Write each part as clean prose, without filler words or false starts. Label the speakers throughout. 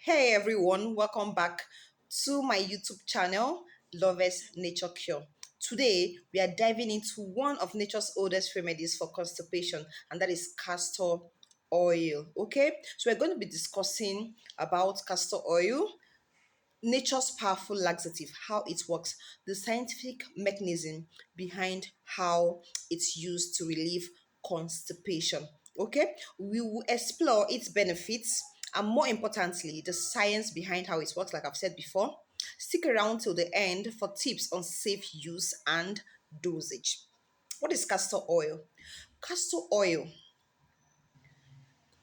Speaker 1: Hey everyone, welcome back to my YouTube channel, Lovers Nature Cure. Today, we are diving into one of nature's oldest remedies for constipation, and that is castor oil. Okay, so we're going to be discussing about castor oil, nature's powerful laxative, how it works, the scientific mechanism behind how it's used to relieve constipation. Okay, we will explore its benefits and, more importantly, the science behind how it works, like I've said before. Stick around till the end for tips on safe use and dosage. What is castor oil? Castor oil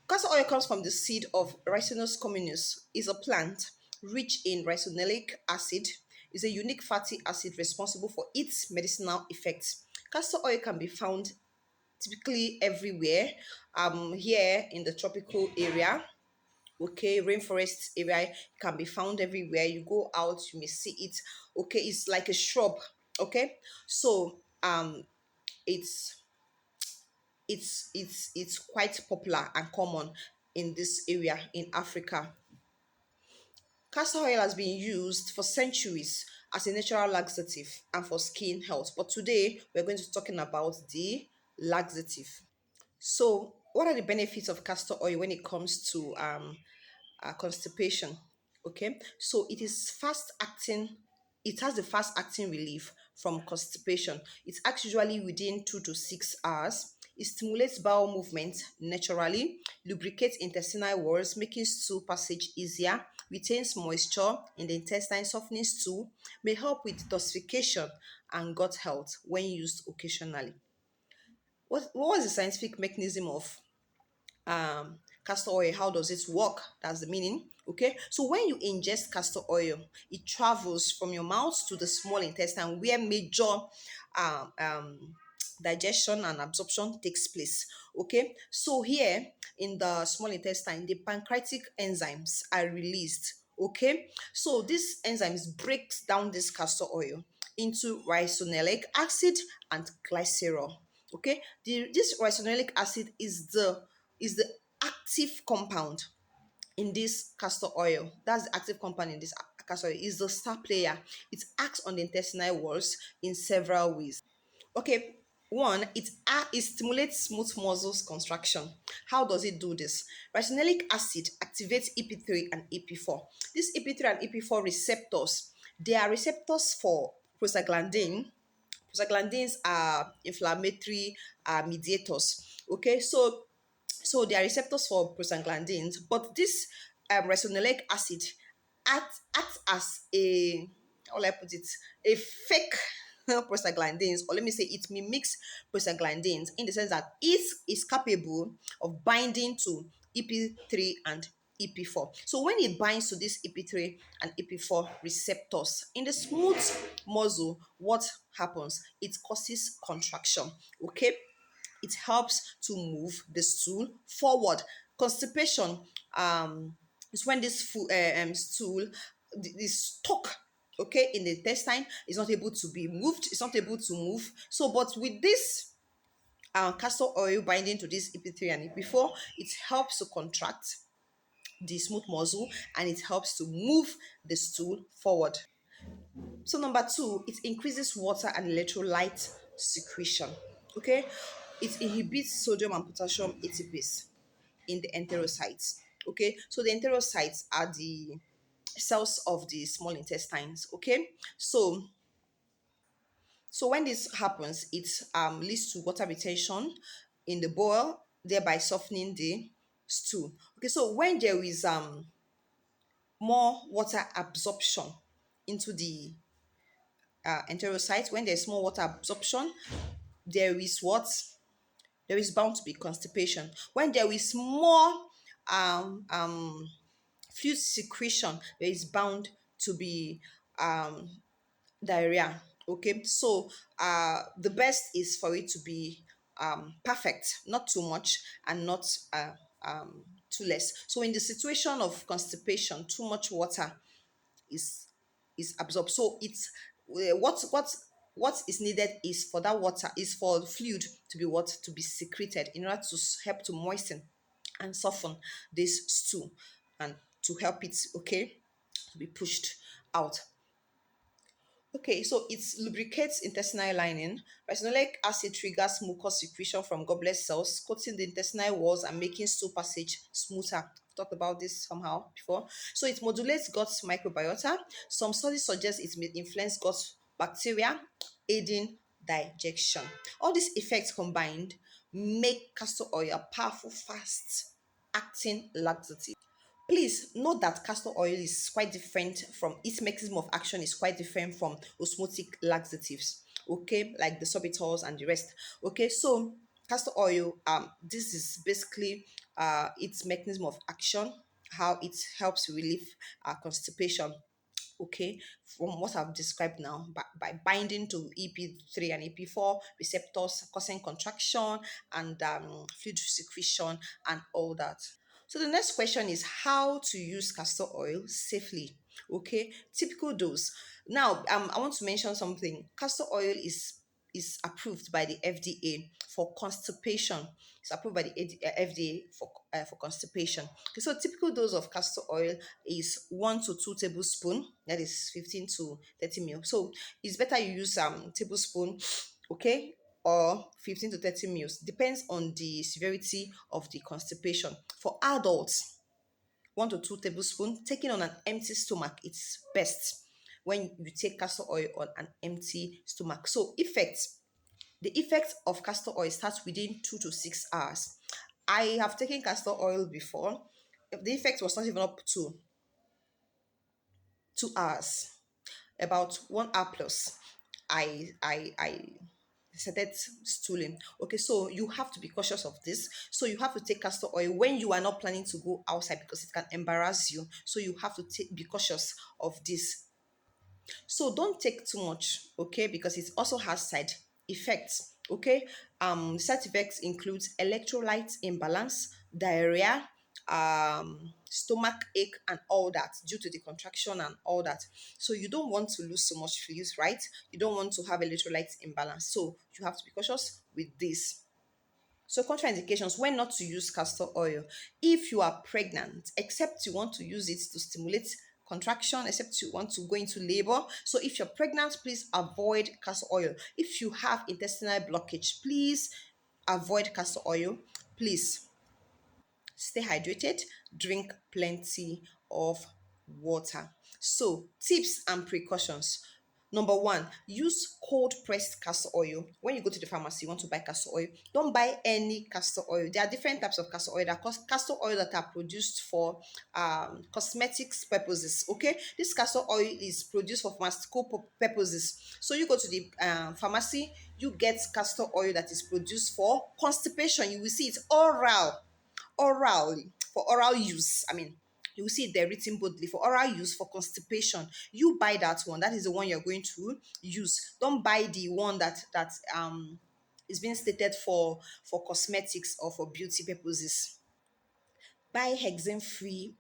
Speaker 1: Castor oil comes from the seed of Ricinus communis. Is a plant rich in ricinoleic acid. Is a unique fatty acid responsible for its medicinal effects. Castor oil can be found typically everywhere. Here in the tropical area, okay, rainforest area, can be found everywhere. You go out, you may see it. Okay, it's like a shrub. Okay, so it's it's quite popular and common in this area in Africa. Castor oil has been used for centuries as a natural laxative and for skin health, but today we're going to be talking about the laxative. So, what are the benefits of castor oil when it comes to constipation? Okay, so it is fast acting. It has the fast acting relief from constipation. It acts usually within 2 to 6 hours. It stimulates bowel movement naturally, lubricates intestinal walls, making stool passage easier, retains moisture in the intestine, softening stool, may help with detoxification and gut health when used occasionally. What was the scientific mechanism of castor oil? How does it work? That's the meaning. Okay, so when you ingest castor oil, it travels from your mouth to the small intestine where major um, um, digestion and absorption takes place. Okay, so here in the small intestine, the pancreatic enzymes are released. Okay, so this enzymes breaks down this castor oil into ricinoleic acid and glycerol. Okay, this ricinoleic acid is the active compound in this castor oil. That's the active compound in this castor oil. Is the star player. It acts on the intestinal walls in several ways. Okay, one, it stimulates smooth muscles contraction. How does it do this? Ricinoleic acid activates EP3 and EP4. These EP3 and EP4 receptors, they are receptors for prostaglandin. Prostaglandins are inflammatory mediators. Okay, so they are receptors for prostaglandins, but this ricinoleic acid acts as a, how will I put it, a fake prostaglandins, or let me say it mimics prostaglandins in the sense that it is capable of binding to EP3 and EP4. So when it binds to this EP3 and EP4 receptors in the smooth muscle, what happens? It causes contraction. Okay, it helps to move the stool forward. Constipation is when this stool is stuck, okay, in the intestine, is not able to be moved, it's not able to move. So but with this castor oil binding to this EP3 and EP4, it helps to contract the smooth muscle and it helps to move the stool forward. So number two, it increases water and electrolyte secretion. Okay, it inhibits sodium and potassium ATPase in the enterocytes. Okay, so the enterocytes are the cells of the small intestines. Okay, so when this happens, it leads to water retention in the bowel, thereby softening the stool. Okay, so when there is more water absorption into the enterocytes, when there's more water absorption, there is what? There is bound to be constipation. When there is more fluid secretion, there is bound to be diarrhea. Okay, so the best is for it to be perfect, not too much and not too less. So in the situation of constipation, too much water is absorbed. So it's what is needed is for that water, is for the fluid to be what, to be secreted in order to help to moisten and soften this stew and to help it, okay, to be pushed out. Okay, so it lubricates intestinal lining. Ricinoleic acid triggers mucus secretion from goblet cells, coating the intestinal walls and making stool passage smoother. I've talked about this somehow before. So it modulates gut microbiota. Some studies suggest it may influence gut bacteria, aiding digestion. All these effects combined make castor oil a powerful, fast acting laxative. Please note that castor oil is quite different from its mechanism of action is quite different from osmotic laxatives. Okay, like the sorbitol and the rest. Okay, so castor oil, this is basically its mechanism of action, how it helps relieve constipation. Okay, from what I've described now, by binding to EP3 and EP4 receptors, causing contraction and fluid secretion and all that. So the next question is how to use castor oil safely. Okay, typical dose. Now, I want to mention something. Castor oil is approved by the FDA for constipation. It's approved by the FDA for constipation. Okay, so typical dose of castor oil is 1 to 2 tablespoons. That is 15 to 30 ml. So it's better you use tablespoon, okay, or 15 to 30 mils. Depends on the severity of the constipation. For adults, 1 to 2 tablespoons taken on an empty stomach. It's best when you take castor oil on an empty stomach. So the effect of castor oil starts within 2 to 6 hours. I have taken castor oil before. The effect was not even up to 2 hours, about 1 hour plus. I started stooling. Okay, so you have to be cautious of this. So you have to take castor oil when you are not planning to go outside because it can embarrass you. So you have to be cautious of this. So don't take too much, okay, because it also has side effects. Okay, side effects includes electrolyte imbalance, diarrhea, stomach ache, and all that due to the contraction and all that. So you don't want to lose so much fluids, right? You don't want to have electrolyte imbalance. So you have to be cautious with this. So contraindications when not to use castor oil. If you are pregnant, except you want to use it to stimulate contraction, except you want to go into labor. So if you're pregnant, please avoid castor oil. If you have intestinal blockage, please avoid castor oil. Please stay hydrated, drink plenty of water. So, tips and precautions. Number one, use cold pressed castor oil. When you go to the pharmacy, you want to buy castor oil, don't buy any castor oil. There are different types of castor oil. There are castor oil that are produced for cosmetics purposes. Okay, this castor oil is produced for pharmaceutical purposes. So, you go to the pharmacy, you get castor oil that is produced for constipation. You will see it's orally for oral use. I mean, you will see it there written boldly for oral use for constipation. You buy that one. That is the one you're going to use. Don't buy the one that is being stated for cosmetics or for beauty purposes. Buy hexane-free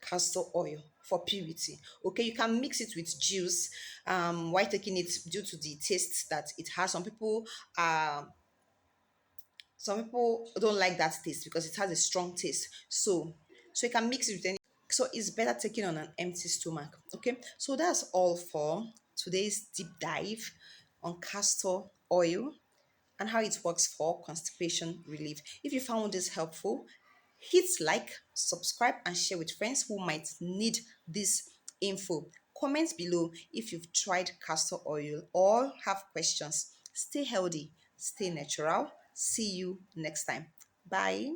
Speaker 1: castor oil for purity. Okay, you can mix it with juice. Why taking it due to the taste that it has. Some people don't like that taste because it has a strong taste. So you can mix it with any. So it's better taken on an empty stomach. Okay. So that's all for today's deep dive on castor oil and how it works for constipation relief. If you found this helpful, hit like, subscribe, and share with friends who might need this info. Comment below if you've tried castor oil or have questions. Stay healthy, stay natural. See you next time. Bye.